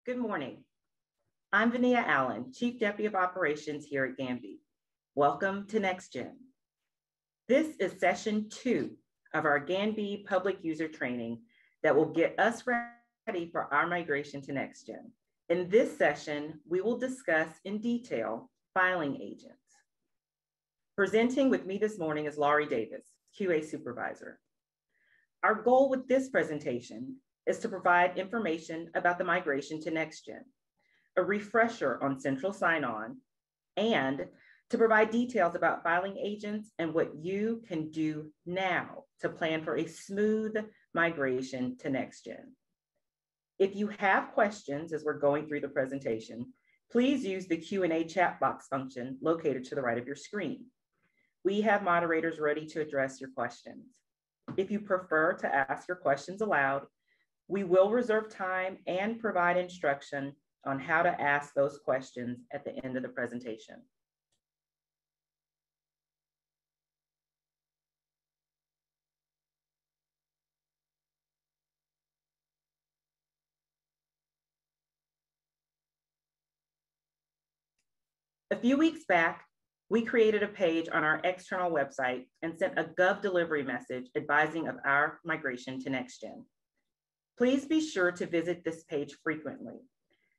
Good morning. I'm Vania Allen, Chief Deputy of Operations here at Ganby. Welcome to NextGen. This is session 2 of our Ganby public user training that will get us ready for our migration to NextGen. In this session, we will discuss in detail filing agents. Presenting with me this morning is Laurie Davis, QA Supervisor. Our goal with this presentation is to provide information about the migration to NextGen, a refresher on central sign-on, and to provide details about filing agents and what you can do now to plan for a smooth migration to NextGen. If you have questions as we're going through the presentation, please use the Q&A chat box function located to the right of your screen. We have moderators ready to address your questions. If you prefer to ask your questions aloud, we will reserve time and provide instruction on how to ask those questions at the end of the presentation. A few weeks back, we created a page on our external website and sent a Gov delivery message advising of our migration to NextGen. Please be sure to visit this page frequently.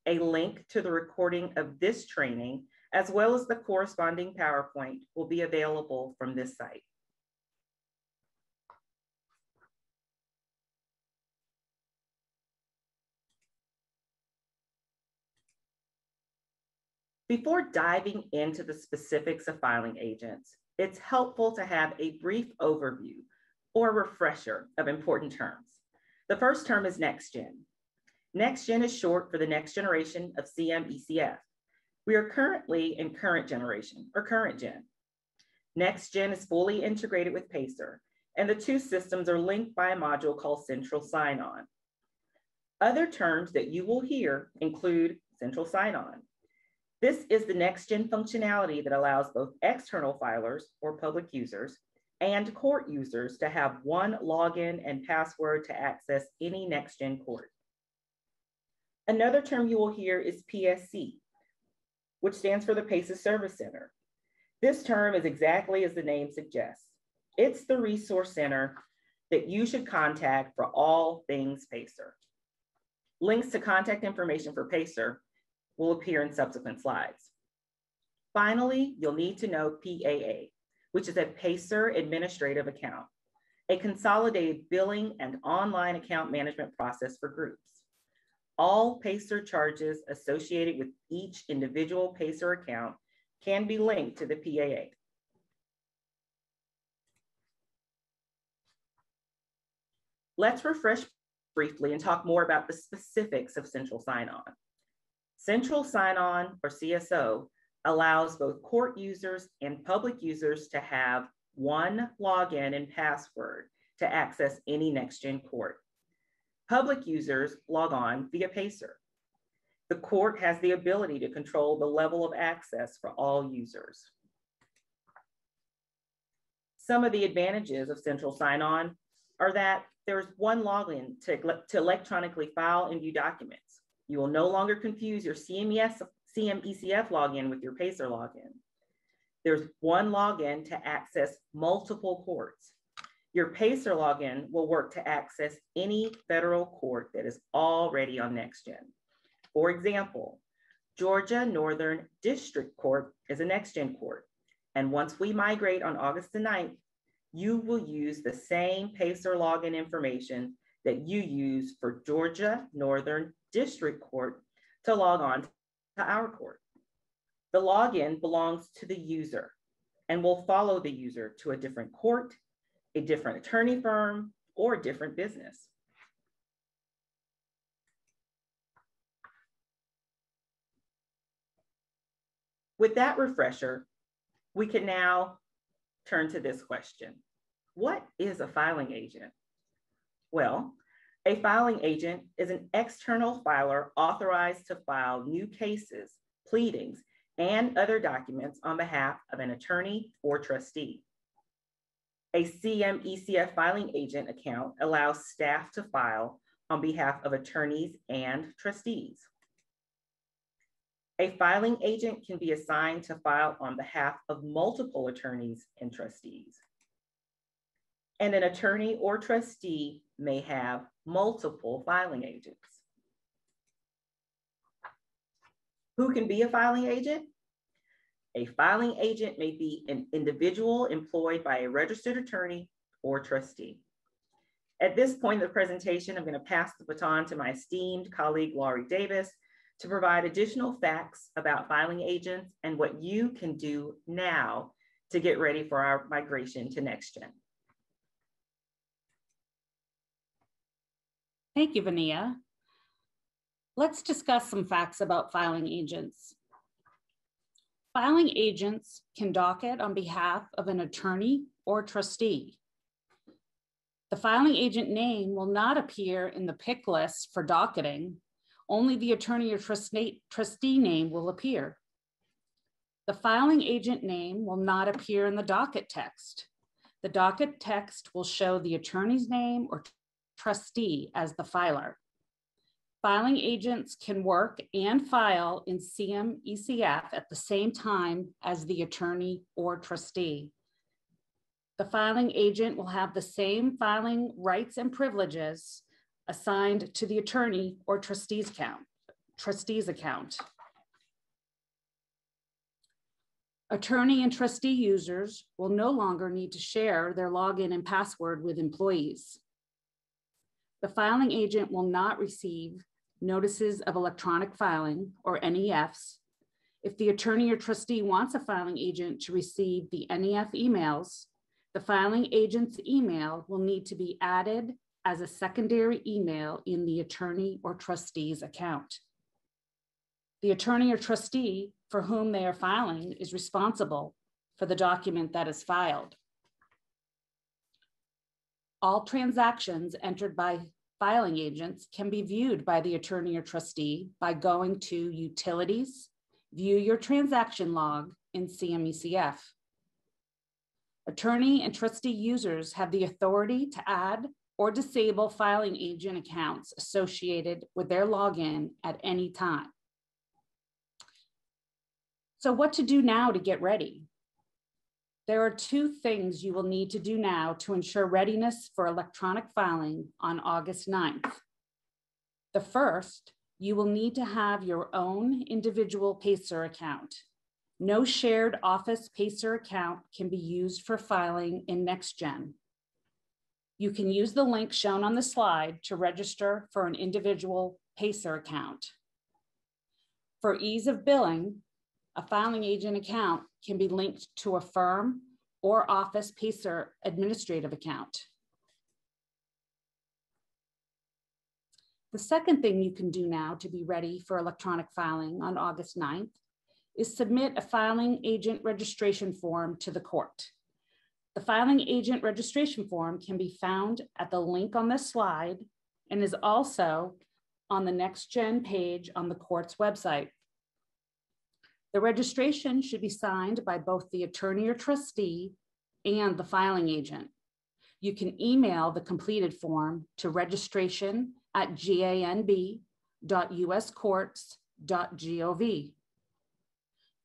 A link to the recording of this training, as well as the corresponding PowerPoint, will be available from this site. Before diving into the specifics of filing agents, it's helpful to have a brief overview or refresher of important terms. The first term is NextGen. NextGen is short for the next generation of ECF. We are currently in current generation, or current gen. NextGen is fully integrated with Pacer, and the two systems are linked by a module called Central Sign-On. Other terms that you will hear include Central Sign-On. This is the NextGen functionality that allows both external filers, or public users, and court users to have one login and password to access any NextGen court. Another term you will hear is PSC, which stands for the Pacer Service Center. This term is exactly as the name suggests. It's the resource center that you should contact for all things Pacer. Links to contact information for Pacer will appear in subsequent slides. Finally, you'll need to know PAA, which is a Pacer Administrative Account, a consolidated billing and online account management process for groups. All Pacer charges associated with each individual Pacer account can be linked to the PAA. Let's refresh briefly and talk more about the specifics of Central Sign-On. Central Sign-On, or CSO, allows both court users and public users to have one login and password to access any NextGen court. Public users log on via Pacer. The court has the ability to control the level of access for all users. Some of the advantages of Central Sign-On are that there's one login to electronically file and view documents. You will no longer confuse your CMECF login with your Pacer login. There's one login to access multiple courts. Your Pacer login will work to access any federal court that is already on NextGen. For example, Georgia Northern District Court is a NextGen court. And once we migrate on August the 9th, you will use the same Pacer login information that you use for Georgia Northern District Court to log on to our court. The login belongs to the user and will follow the user to a different court, a different attorney firm, or a different business. With that refresher, we can now turn to this question. What is a filing agent? Well, a filing agent is an external filer authorized to file new cases, pleadings, and other documents on behalf of an attorney or trustee. A ECF filing agent account allows staff to file on behalf of attorneys and trustees. A filing agent can be assigned to file on behalf of multiple attorneys and trustees. And an attorney or trustee may have multiple filing agents. Who can be a filing agent? A filing agent may be an individual employed by a registered attorney or trustee. At this point in the presentation, I'm going to pass the baton to my esteemed colleague, Laurie Davis, to provide additional facts about filing agents and what you can do now to get ready for our migration to NextGen. Thank you, Vania. Let's discuss some facts about filing agents. Filing agents can docket on behalf of an attorney or trustee. The filing agent name will not appear in the pick list for docketing. Only the attorney or trustee name will appear. The filing agent name will not appear in the docket text. The docket text will show the attorney's name or trustee as the filer. Filing agents can work and file in CM ECF at the same time as the attorney or trustee. The filing agent will have the same filing rights and privileges assigned to the attorney or trustee's account. Attorney and trustee users will no longer need to share their login and password with employees. The filing agent will not receive notices of electronic filing, or NEFs. If the attorney or trustee wants a filing agent to receive the NEF emails, the filing agent's email will need to be added as a secondary email in the attorney or trustee's account. The attorney or trustee for whom they are filing is responsible for the document that is filed. All transactions entered by filing agents can be viewed by the attorney or trustee by going to Utilities, View Your Transaction Log in CMECF. Attorney and trustee users have the authority to add or disable filing agent accounts associated with their login at any time. So what to do now to get ready? There are two things you will need to do now to ensure readiness for electronic filing on August 9th. The first, you will need to have your own individual PACER account. No shared office PACER account can be used for filing in NextGen. You can use the link shown on the slide to register for an individual PACER account. For ease of billing, a filing agent account can be linked to a firm or office PACER administrative account. The second thing you can do now to be ready for electronic filing on August 9th is submit a filing agent registration form to the court. The filing agent registration form can be found at the link on this slide and is also on the NextGen page on the court's website. The registration should be signed by both the attorney or trustee and the filing agent. You can email the completed form to registration@ganb.uscourts.gov.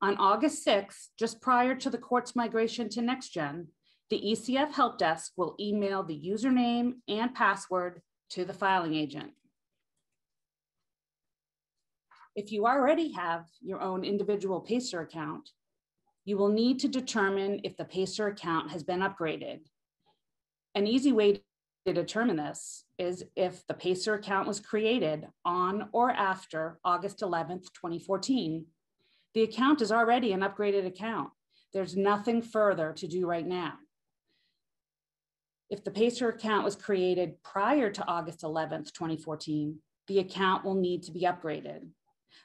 On August 6th, just prior to the court's migration to NextGen, the ECF help desk will email the username and password to the filing agent. If you already have your own individual PACER account, you will need to determine if the PACER account has been upgraded. An easy way to determine this is if the PACER account was created on or after August 11th, 2014. The account is already an upgraded account. There's nothing further to do right now. If the PACER account was created prior to August 11th, 2014, the account will need to be upgraded.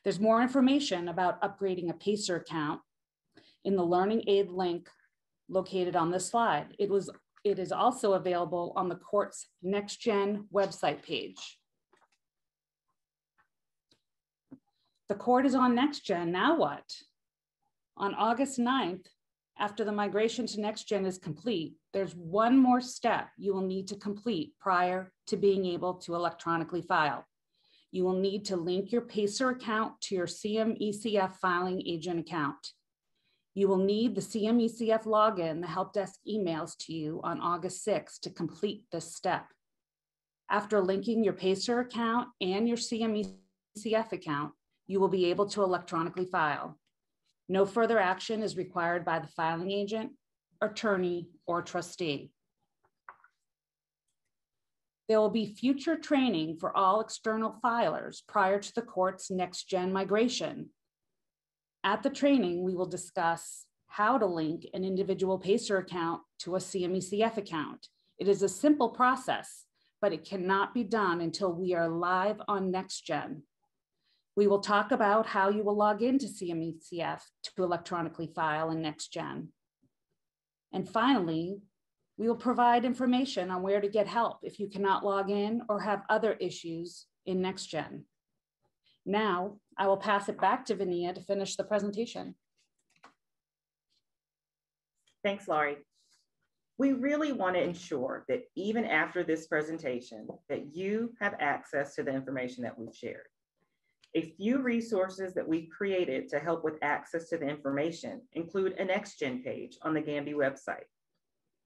There's more information about upgrading a PACER account in the Learning Aid link located on this slide. It is also available on the court's NextGen website page. The court is on NextGen, now what? On August 9th, after the migration to NextGen is complete, there's one more step you will need to complete prior to being able to electronically file. You will need to link your PACER account to your CMECF filing agent account. You will need the CMECF login the help desk emails to you on August 6th to complete this step. After linking your PACER account and your CMECF account, you will be able to electronically file. No further action is required by the filing agent, attorney, or trustee. There will be future training for all external filers prior to the court's next-gen migration. At the training, we will discuss how to link an individual PACER account to a CMECF account. It is a simple process, but it cannot be done until we are live on next-gen. We will talk about how you will log into CMECF to electronically file in next-gen. And finally, we will provide information on where to get help if you cannot log in or have other issues in next-gen. Now, I will pass it back to Vania to finish the presentation. Thanks, Laurie. We really want to ensure that even after this presentation, that you have access to the information that we've shared. A few resources that we've created to help with access to the information include a next-gen page on the Gamby website.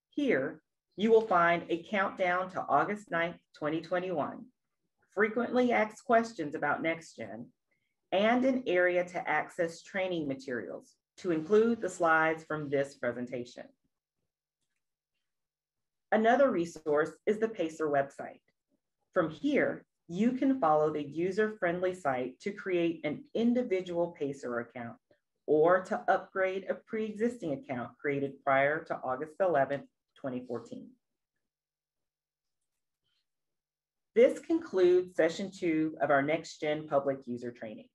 Here, you will find a countdown to August 9th, 2021, frequently asked questions about next-gen, and an area to access training materials to include the slides from this presentation. Another resource is the PACER website. From here, you can follow the user-friendly site to create an individual PACER account or to upgrade a pre-existing account created prior to August 11th, 2014. This concludes session 2 of our next-gen public user training.